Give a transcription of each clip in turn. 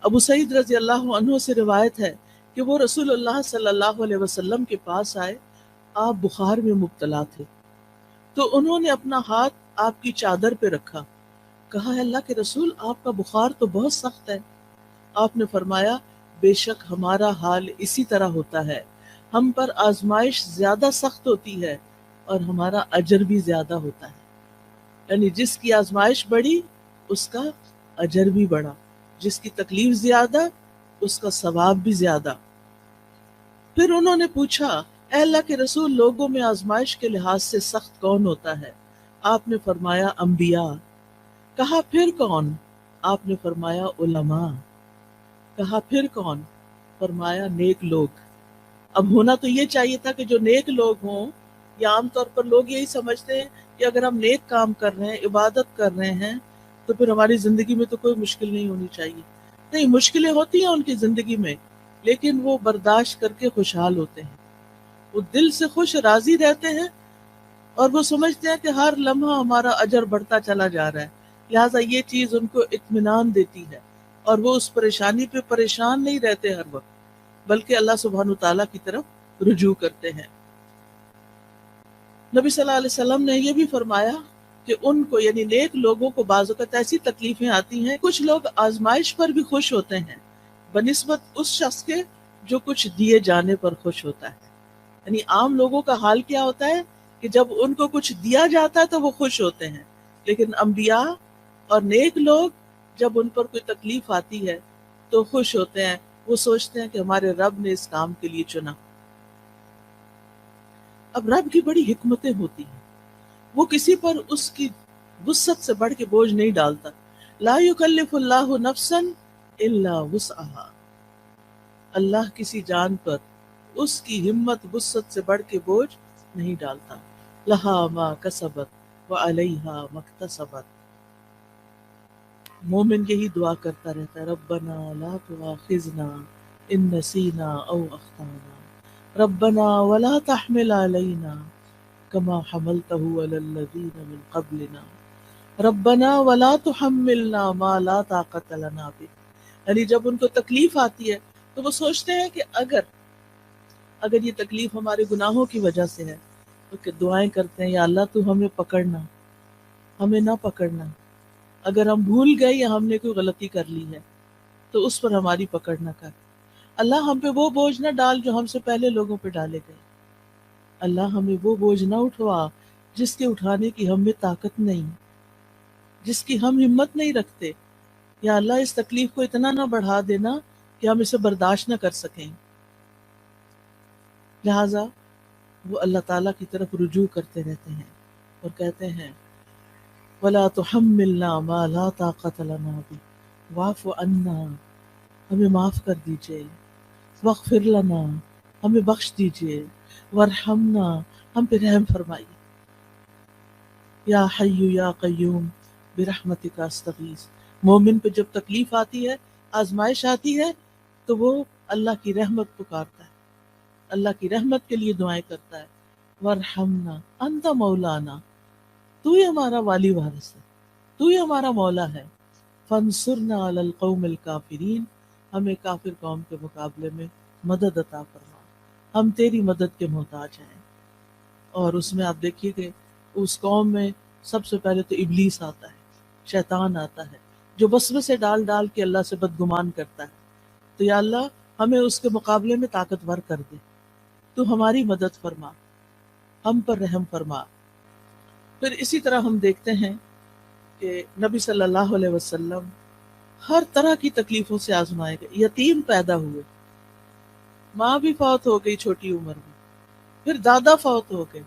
ابو سعید رضی اللہ عنہ سے روایت ہے کہ وہ رسول اللہ صلی اللہ علیہ وسلم کے پاس آئے، آپ بخار میں مبتلا تھے، تو انہوں نے اپنا ہاتھ آپ کی چادر پہ رکھا، کہا ہے اللہ کے رسول آپ کا بخار تو بہت سخت ہے۔ آپ نے فرمایا بے شک ہمارا حال اسی طرح ہوتا ہے، ہم پر آزمائش زیادہ سخت ہوتی ہے اور ہمارا اجر بھی زیادہ ہوتا ہے، یعنی جس کی آزمائش بڑی اس کا اجر بھی بڑا، جس کی تکلیف زیادہ اس کا ثواب بھی زیادہ۔ پھر انہوں نے پوچھا اے اللہ کے رسول لوگوں میں آزمائش کے لحاظ سے سخت کون ہوتا ہے؟ آپ نے فرمایا انبیاء۔ کہا پھر کون؟ آپ نے فرمایا علماء۔ کہا پھر کون؟ فرمایا نیک لوگ۔ اب ہونا تو یہ چاہیے تھا کہ جو نیک لوگ ہوں، یا عام طور پر لوگ یہی سمجھتے ہیں کہ اگر ہم نیک کام کر رہے ہیں، عبادت کر رہے ہیں، تو پھر ہماری زندگی میں تو کوئی مشکل نہیں ہونی چاہیے۔ نہیں، مشکلیں ہوتی ہیں ان کی زندگی میں، لیکن وہ برداشت کر کے خوشحال ہوتے ہیں، وہ دل سے خوش راضی رہتے ہیں، اور وہ سمجھتے ہیں کہ ہر لمحہ ہمارا اجر بڑھتا چلا جا رہا ہے، لہٰذا یہ چیز ان کو اطمینان دیتی ہے، اور وہ اس پریشانی پہ پریشان نہیں رہتے ہر وقت، بلکہ اللہ سبحانہ تعالیٰ کی طرف رجوع کرتے ہیں۔ نبی صلی اللہ علیہ وسلم نے یہ بھی فرمایا کہ ان کو یعنی نیک لوگوں کو بعض اوقات ایسی تکلیفیں آتی ہیں، کچھ لوگ آزمائش پر بھی خوش ہوتے ہیں بنسبت اس شخص کے جو کچھ دیے جانے پر خوش ہوتا ہے۔ یعنی عام لوگوں کا حال کیا ہوتا ہے کہ جب ان کو کچھ دیا جاتا ہے تو وہ خوش ہوتے ہیں، لیکن انبیاء اور نیک لوگ جب ان پر کوئی تکلیف آتی ہے تو خوش ہوتے ہیں، وہ سوچتے ہیں کہ ہمارے رب نے اس کام کے لیے چنا۔ اب رب کی بڑی حکمتیں ہوتی ہیں، وہ کسی پر اس کی وسعت سے بڑھ کے بوجھ نہیں ڈالتا۔ لا یکلف اللہ نفسا الا وسعها، اللہ کسی جان پر اس کی ہمت وسعت سے بڑھ کے بوجھ نہیں ڈالتا۔ لہا ما کسبت وعلیہا ما اکتسبت، مومن یہی دعا کرتا رہتا ہے ربنا لا تؤاخذنا ان نسینا او اخطانا ربنا ولا تحمل علینا کما حملته علی الذین من قبلنا ربنا ولا تحملنا ما لا طاقت لنا به۔ یعنی جب ان کو تکلیف آتی ہے تو وہ سوچتے ہیں کہ اگر یہ تکلیف ہمارے گناہوں کی وجہ سے ہے تو کہ دعائیں کرتے ہیں یا اللہ تو ہمیں پکڑنا، ہمیں نہ پکڑنا، اگر ہم بھول گئے یا ہم نے کوئی غلطی کر لی ہے تو اس پر ہماری پکڑ نہ کر، اللہ ہم پہ وہ بوجھ نہ ڈال جو ہم سے پہلے لوگوں پہ ڈالے گئے، اللہ ہمیں وہ بوجھ نہ اٹھوا جس کے اٹھانے کی ہم میں طاقت نہیں، جس کی ہم ہمت نہیں رکھتے، یا اللہ اس تکلیف کو اتنا نہ بڑھا دینا کہ ہم اسے برداشت نہ کر سکیں۔ لہٰذا وہ اللہ تعالیٰ کی طرف رجوع کرتے رہتے ہیں اور کہتے ہیں وَلَا تُحَمِّلْنَا مَا لَا طَاقَةَ لَنَا بِهِ وَاعْفُ عَنَّا، ہمیں معاف کر دیجئے، وَاغْفِرْ لَنَا، ہمیں بخش دیجئے، وَارْحَمْنَا، ہم پہ رحم فرمائیے، یا حی یا قیوم برحمتک استغیث۔ مومن پہ جب تکلیف آتی ہے، آزمائش آتی ہے، تو وہ اللہ کی رحمت پکارتا ہے، اللہ کی رحمت کے لیے دعائیں کرتا ہے، وَارْحَمْنَا أَنْتَ مَوْلَانَا، تو ہی ہمارا والی وارث ہے، تو ہی ہمارا مولا ہے، فَانْصُرْنَا عَلَى الْقَوْمِ الْكَافِرِينَ، ہمیں کافر قوم کے مقابلے میں مدد عطا فرما، ہم تیری مدد کے محتاج ہیں۔ اور اس میں آپ دیکھیے کہ اس قوم میں سب سے پہلے تو ابلیس آتا ہے، شیطان آتا ہے، جو وسوسے ڈال ڈال کے اللہ سے بدگمان کرتا ہے، تو یا اللہ ہمیں اس کے مقابلے میں طاقتور کر دے، تو ہماری مدد فرما، ہم پر رحم فرما۔ پھر اسی طرح ہم دیکھتے ہیں کہ نبی صلی اللہ علیہ وسلم ہر طرح کی تکلیفوں سے آزمائے گئے، یتیم پیدا ہوئے، ماں بھی فوت ہو گئی چھوٹی عمر میں، پھر دادا فوت ہو گئے،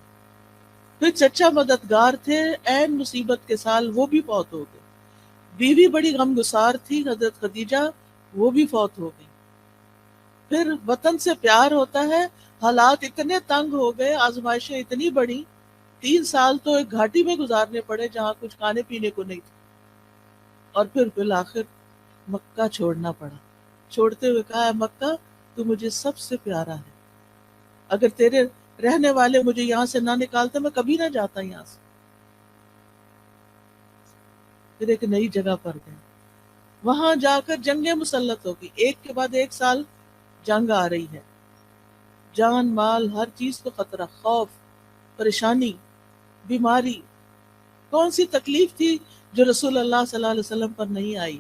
پھر چچا مددگار تھے عین مصیبت کے سال وہ بھی فوت ہو گئے، بیوی بڑی غمگسار تھی حضرت خدیجہ، وہ بھی فوت ہو گئی، پھر وطن سے پیار ہوتا ہے، حالات اتنے تنگ ہو گئے، آزمائشیں اتنی بڑی، 3 سال تو ایک گھاٹی میں گزارنے پڑے جہاں کچھ کھانے پینے کو نہیں تھا، اور پھر بالآخر مکہ چھوڑنا پڑا، چھوڑتے ہوئے کہا ہے مکہ تو مجھے سب سے پیارا ہے، اگر تیرے رہنے والے مجھے یہاں سے نہ نکالتے میں کبھی نہ جاتا یہاں سے۔ پھر ایک نئی جگہ پر گئے، وہاں جا کر جنگیں مسلط ہوگی، ایک کے بعد ایک سال جنگ آ رہی ہے، جان مال ہر چیز کو خطرہ، خوف، پریشانی، بیماری، کون سی تکلیف تھی جو رسول اللہ صلی اللہ علیہ وسلم پر نہیں آئی؟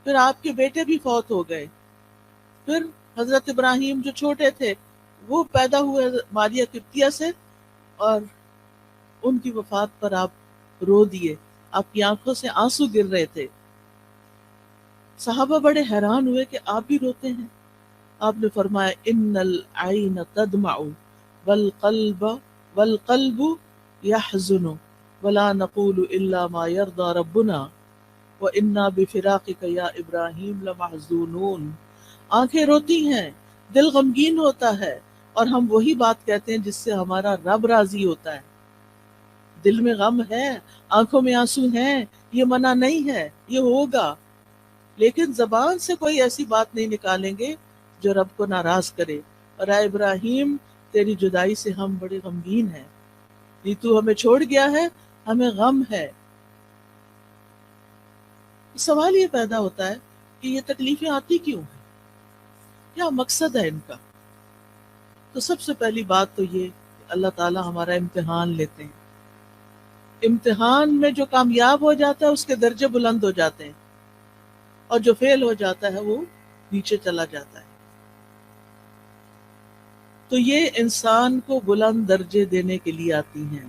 پھر آپ کے بیٹے بھی فوت ہو گئے، پھر حضرت ابراہیم جو چھوٹے تھے وہ پیدا ہوئے ماریہ قبطیہ سے، اور ان کی وفات پر آپ رو دیے، آپ کی آنکھوں سے آنسو گر رہے تھے۔ صحابہ بڑے حیران ہوئے کہ آپ بھی روتے ہیں۔ آپ نے فرمایا ان العین تدمع والقلب والقلب يحزن ولا نقول الا ما يرضى ربنا وانا بفراقك یا ابراہیم لمحزونون۔ آنکھیں روتی ہیں، دل غمگین ہوتا ہے، اور ہم وہی بات کہتے ہیں جس سے ہمارا رب راضی ہوتا ہے۔ دل میں غم ہے، آنکھوں میں آنسو ہیں، یہ منع نہیں ہے، یہ ہوگا، لیکن زبان سے کوئی ایسی بات نہیں نکالیں گے جو رب کو ناراض کرے۔ اور اے ابراہیم، تیری جدائی سے ہم بڑے غمگین ہیں، یہ تو ہمیں چھوڑ گیا ہے، ہمیں غم ہے۔ سوال یہ پیدا ہوتا ہے کہ یہ تکلیفیں آتی کیوں ہیں؟ کیا مقصد ہے ان کا؟ تو سب سے پہلی بات تو یہ کہ اللہ تعالی ہمارا امتحان لیتے ہیں۔ امتحان میں جو کامیاب ہو جاتا ہے اس کے درجے بلند ہو جاتے ہیں، اور جو فیل ہو جاتا ہے وہ نیچے چلا جاتا ہے۔ تو یہ انسان کو بلند درجے دینے کے لیے آتی ہیں۔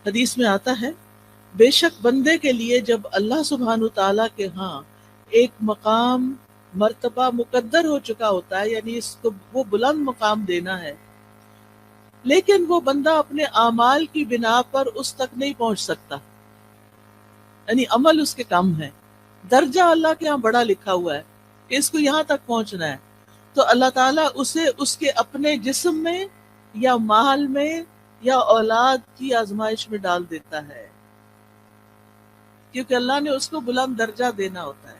حدیث میں آتا ہے بے شک بندے کے لیے جب اللہ سبحانہ تعالیٰ کے ہاں ایک مقام مرتبہ مقدر ہو چکا ہوتا ہے، یعنی اس کو وہ بلند مقام دینا ہے، لیکن وہ بندہ اپنے اعمال کی بنا پر اس تک نہیں پہنچ سکتا، یعنی عمل اس کے کم ہے، درجہ اللہ کے ہاں بڑا لکھا ہوا ہے کہ اس کو یہاں تک پہنچنا ہے، تو اللہ تعالیٰ اسے اس کے اپنے جسم میں یا مال میں یا اولاد کی آزمائش میں ڈال دیتا ہے، کیونکہ اللہ نے اس کو بلند درجہ دینا ہوتا ہے۔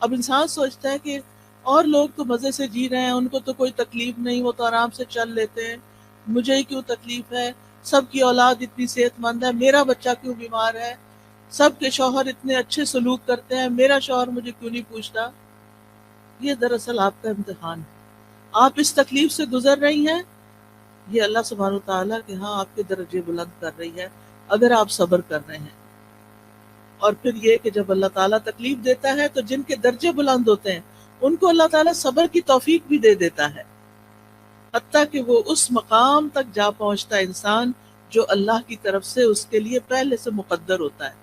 اب انسان سوچتا ہے کہ اور لوگ تو مزے سے جی رہے ہیں، ان کو تو کوئی تکلیف نہیں، وہ تو آرام سے چل لیتے ہیں، مجھے ہی کیوں تکلیف ہے، سب کی اولاد اتنی صحت مند ہے، میرا بچہ کیوں بیمار ہے، سب کے شوہر اتنے اچھے سلوک کرتے ہیں، میرا شوہر مجھے کیوں نہیں پوچھتا۔ یہ دراصل آپ کا امتحان ہے، آپ اس تکلیف سے گزر رہی ہیں، یہ اللہ سبحانہ تعالیٰ کے ہاں آپ کے درجے بلند کر رہی ہے اگر آپ صبر کر رہے ہیں۔ اور پھر یہ کہ جب اللہ تعالیٰ تکلیف دیتا ہے تو جن کے درجے بلند ہوتے ہیں ان کو اللہ تعالیٰ صبر کی توفیق بھی دے دیتا ہے، حتیٰ کہ وہ اس مقام تک جا پہنچتا ہے انسان جو اللہ کی طرف سے اس کے لیے پہلے سے مقدر ہوتا ہے۔